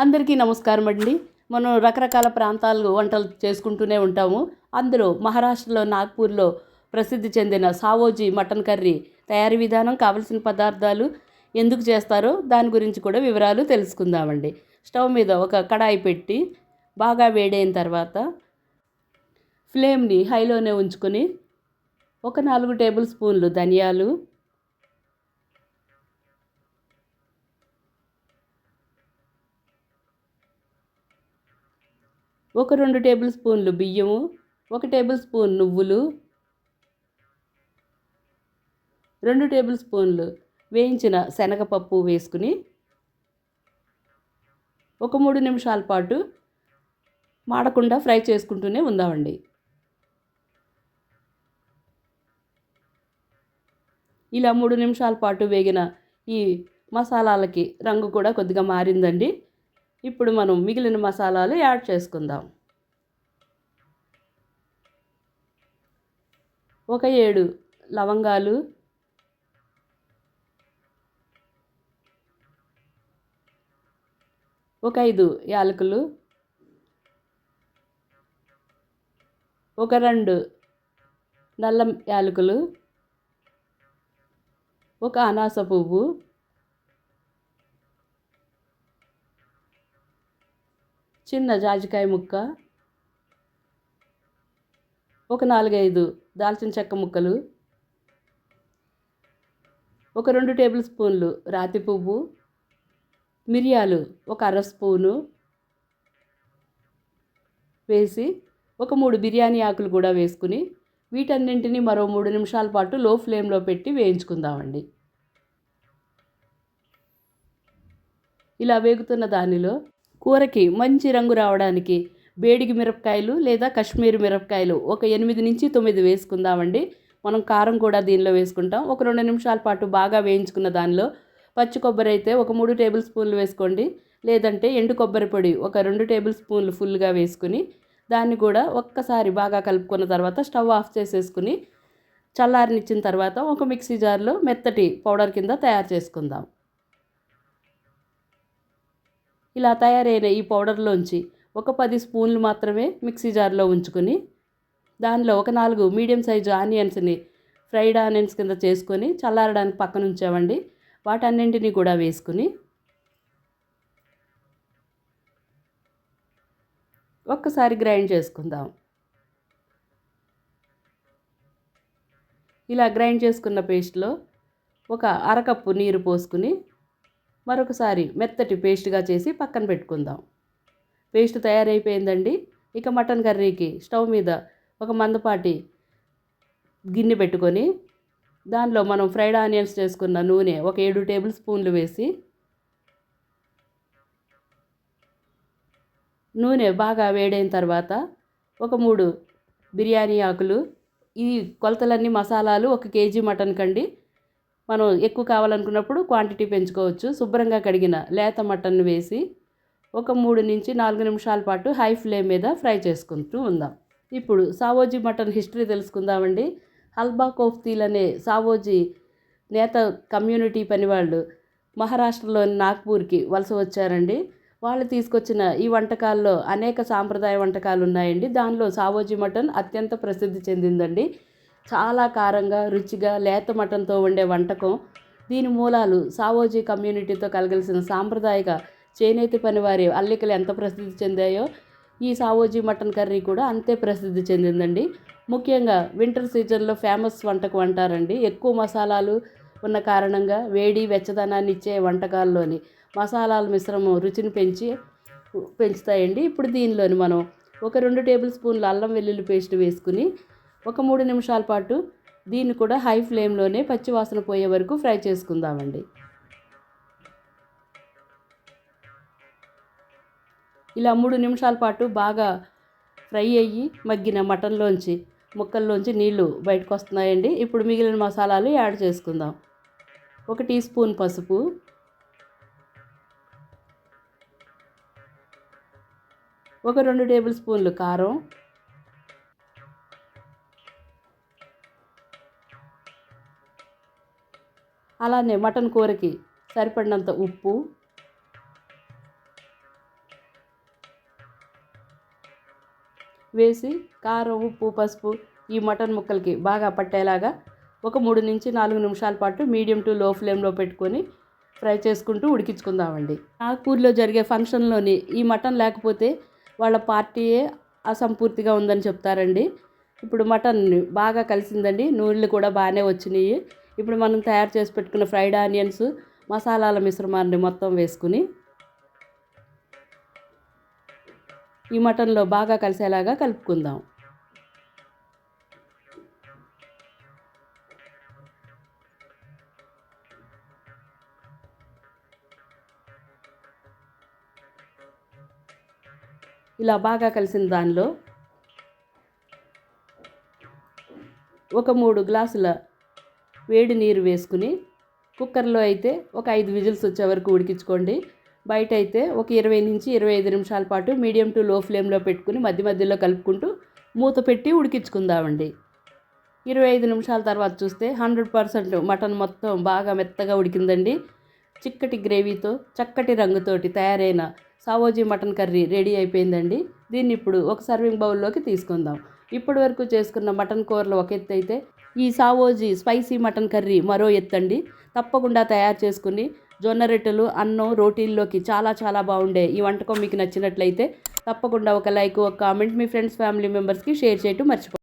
అందరికీ నమస్కారం అండి. మనం రకరకాల ప్రాంతాలు వంటలు చేసుకుంటూనే ఉంటాము. అందులో మహారాష్ట్రలో నాగ్పూర్లో ప్రసిద్ధి చెందిన సావోజీ మటన్ కర్రీ తయారీ విధానం, కావలసిన పదార్థాలు, ఎందుకు చేస్తారో దాని గురించి కూడా వివరాలు తెలుసుకుందామండి. స్టవ్ మీద ఒక కడాయి పెట్టి బాగా వేడైన తర్వాత ఫ్లేమ్ని హైలోనే ఉంచుకొని ఒక 4 టేబుల్ స్పూన్లు ధనియాలు, ఒక 2 టేబుల్ స్పూన్లు బియ్యము, 1 టేబుల్ స్పూన్ నువ్వులు, 2 టేబుల్ స్పూన్లు వేయించిన శనగపప్పు వేసుకుని ఒక 3 నిమిషాల పాటు మాడకుండా ఫ్రై చేసుకుంటూనే ఉందామండి. ఇలా 3 నిమిషాల పాటు వేగిన ఈ మసాలాలకి రంగు కూడా కొద్దిగా మారిందండి. ఇప్పుడు మనం మిగిలిన మసాలాలు యాడ్ చేసుకుందాం. ఒక 7 లవంగాలు, ఒక 5 యాలకులు, ఒక 2 నల్ల యాలకులు, ఒక అనాస పువ్వు, చిన్న జాజికాయ ముక్క, ఒక 4-5 దాల్చిన చెక్క ముక్కలు, ఒక 2 టేబుల్ స్పూన్లు రాతి పువ్వు, మిరియాలు ఒక అర స్పూను వేసి ఒక 3 బిర్యానీ ఆకులు కూడా వేసుకుని వీటన్నింటినీ మరో 3 నిమిషాల పాటు లో ఫ్లేమ్లో పెట్టి వేయించుకుందామండి. ఇలా వేగుతున్న దానిలో కూరకి మంచి రంగు రావడానికి బేడిగి మిరపకాయలు లేదా కాశ్మీరీ మిరపకాయలు ఒక 8 నుంచి 9 వేసుకుందామండి. మనం కారం కూడా దీనిలో వేసుకుంటాం. ఒక 2 నిమిషాల పాటు బాగా వేయించుకున్న దానిలో పచ్చి కొబ్బరి అయితే ఒక 3 టేబుల్ స్పూన్లు వేసుకోండి. లేదంటే ఎండు కొబ్బరి పొడి ఒక 2 టేబుల్ స్పూన్లు ఫుల్గా వేసుకుని దాన్ని కూడా ఒక్కసారి బాగా కలుపుకున్న తర్వాత స్టవ్ ఆఫ్ చేసేసుకుని చల్లారనిచ్చిన తర్వాత ఒక మిక్సీ జార్లో మెత్తటి పౌడర్ కింద తయారు చేసుకుందాం. ఇలా తయారైన ఈ పౌడర్లోంచి ఒక 10 స్పూన్లు మాత్రమే మిక్సీ జార్లో ఉంచుకొని దానిలో ఒక 4 మీడియం సైజు ఆనియన్స్ని ఫ్రైడ్ ఆనియన్స్ కింద చేసుకొని చల్లారడానికి పక్కన ఉంచామండి. వాటన్నింటినీ కూడా వేసుకుని ఒక్కసారి గ్రైండ్ చేసుకుందాం. ఇలా గ్రైండ్ చేసుకున్న పేస్ట్లో ఒక అరకప్పు నీరు పోసుకుని మరొకసారి మెత్తటి పేస్ట్గా చేసి పక్కన పెట్టుకుందాం. పేస్ట్ తయారైపోయిందండి. ఇక మటన్ కర్రీకి స్టవ్ మీద ఒక మందపాటి గిన్నె పెట్టుకొని దానిలో మనం ఫ్రైడ్ ఆనియన్స్ చేసుకున్న నూనె ఒక 7 టేబుల్ స్పూన్లు వేసి నూనె బాగా వేడైన తర్వాత ఒక 3 బిర్యానీ ఆకులు, ఈ కొలతలన్నీ మసాలాలు 1 కేజీ మటన్ కండి. మనం ఎక్కువ కావాలనుకున్నప్పుడు క్వాంటిటీ పెంచుకోవచ్చు. శుభ్రంగా కడిగిన లేత మటన్ వేసి ఒక 3 నుంచి 4 నిమిషాల పాటు హై ఫ్లేమ్ మీద ఫ్రై చేసుకుంటూ ఉందాం. ఇప్పుడు సావోజీ మటన్ హిస్టరీ తెలుసుకుందామండి. హల్బా కోఫ్తీలు అనే సావోజీ నేత కమ్యూనిటీ పనివాళ్ళు మహారాష్ట్రలోని నాగ్పూర్కి వలస వచ్చారండి. వాళ్ళు తీసుకొచ్చిన ఈ వంటకాల్లో అనేక సాంప్రదాయ వంటకాలు ఉన్నాయండి. దానిలో సావోజీ మటన్ అత్యంత ప్రసిద్ధి చెందిందండి. చాలా కారంగా, రుచిగా లేత మటన్తో వండే వంటకం. దీని మూలాలు సావోజీ కమ్యూనిటీతో కలగలిసిన సాంప్రదాయక చేనేతి పనివారి అల్లికలు ఎంత ప్రసిద్ధి చెందాయో ఈ సావోజీ మటన్ కర్రీ కూడా అంతే ప్రసిద్ధి చెందిందండి. ముఖ్యంగా వింటర్ సీజన్లో ఫేమస్ వంటకం అంటారండి. ఎక్కువ మసాలాలు ఉన్న కారణంగా వేడి, వెచ్చదనాన్ని ఇచ్చే వంటకాల్లోని మసాలాల మిశ్రమం రుచిని పెంచుతాయండి. ఇప్పుడు దీనిలోని మనం ఒక 2 టేబుల్ స్పూన్ల అల్లం వెల్లుల్లి పేస్ట్ వేసుకుని ఒక 3 నిమిషాల పాటు దీన్ని కూడా హై ఫ్లేమ్లోనే పచ్చివాసన పోయే వరకు ఫ్రై చేసుకుందామండి. ఇలా 3 నిమిషాల పాటు బాగా ఫ్రై అయ్యి మగ్గిన మటన్లోంచి ముక్కల్లోంచి నీళ్లు బయటకు వస్తున్నాయండి. ఇప్పుడు మిగిలిన మసాలాలు యాడ్ చేసుకుందాం. 1 టీ స్పూన్ పసుపు, ఒక 2 టేబుల్ స్పూన్లు కారం, అలానే మటన్ కూరకి సరిపడినంత ఉప్పు, వేసి కారం, ఉప్పు, పసుపు ఈ మటన్ ముక్కలకి బాగా పట్టేలాగా ఒక 3 నుంచి 4 నిమిషాల పాటు మీడియం టు లో ఫ్లేమ్లో పెట్టుకొని ఫ్రై చేసుకుంటూ ఉడికించుకుందామండి. నాగపూర్లో జరిగే ఫంక్షన్లోని ఈ మటన్ లేకపోతే వాళ్ళ పార్టీయే అసంపూర్తిగా ఉందని చెప్తారండి. ఇప్పుడు మటన్ బాగా కలిసిందండి, నూనెలు కూడా బాగానే వచ్చినాయి. ఇప్పుడు మనం తయారు చేసి పెట్టుకున్న ఫ్రైడ్ ఆనియన్స్, మసాలాల మిశ్రమాన్ని మొత్తం వేసుకుని ఈ మటన్లో బాగా కలిసేలాగా కలుపుకుందాం. ఇలా బాగా కలిసిన దానిలో ఒక 3 గ్లాసుల వేడి నీరు వేసుకుని కుక్కర్లో అయితే ఒక 5 విజిల్స్ వచ్చే వరకు ఉడికించుకోండి. బయట అయితే ఒక 20 నుంచి 25 నిమిషాల పాటు మీడియం టు లో ఫ్లేమ్లో పెట్టుకుని మధ్య మధ్యలో కలుపుకుంటూ మూత పెట్టి ఉడికించుకుందామండి. 25 నిమిషాల తర్వాత చూస్తే 100% మటన్ మొత్తం బాగా మెత్తగా ఉడికిందండి. చిక్కటి గ్రేవీతో చక్కటి రంగుతోటి తయారైన సావోజీ మటన్ కర్రీ రెడీ అయిపోయిందండి. దీన్ని ఇప్పుడు ఒక సర్వింగ్ బౌల్లోకి తీసుకుందాం. ఇప్పటి వరకు చేసుకున్న మటన్ కూరలు ఒక ఎత్తు అయితే ఈ సావోజీ స్పైసీ మటన్ కర్రీ మరో ఎత్తండి. తప్పకుండా తయారు చేసుకుని జొన్న రొట్టెలు, అన్నం, రోటీల్లోకి చాలా చాలా బాగుండే ఈ వంటకం మీకు నచ్చినట్లయితే తప్పకుండా ఒక లైక్, ఒక కామెంట్ మీ ఫ్రెండ్స్, ఫ్యామిలీ మెంబర్స్కి షేర్ చేయటం మర్చిపోండి.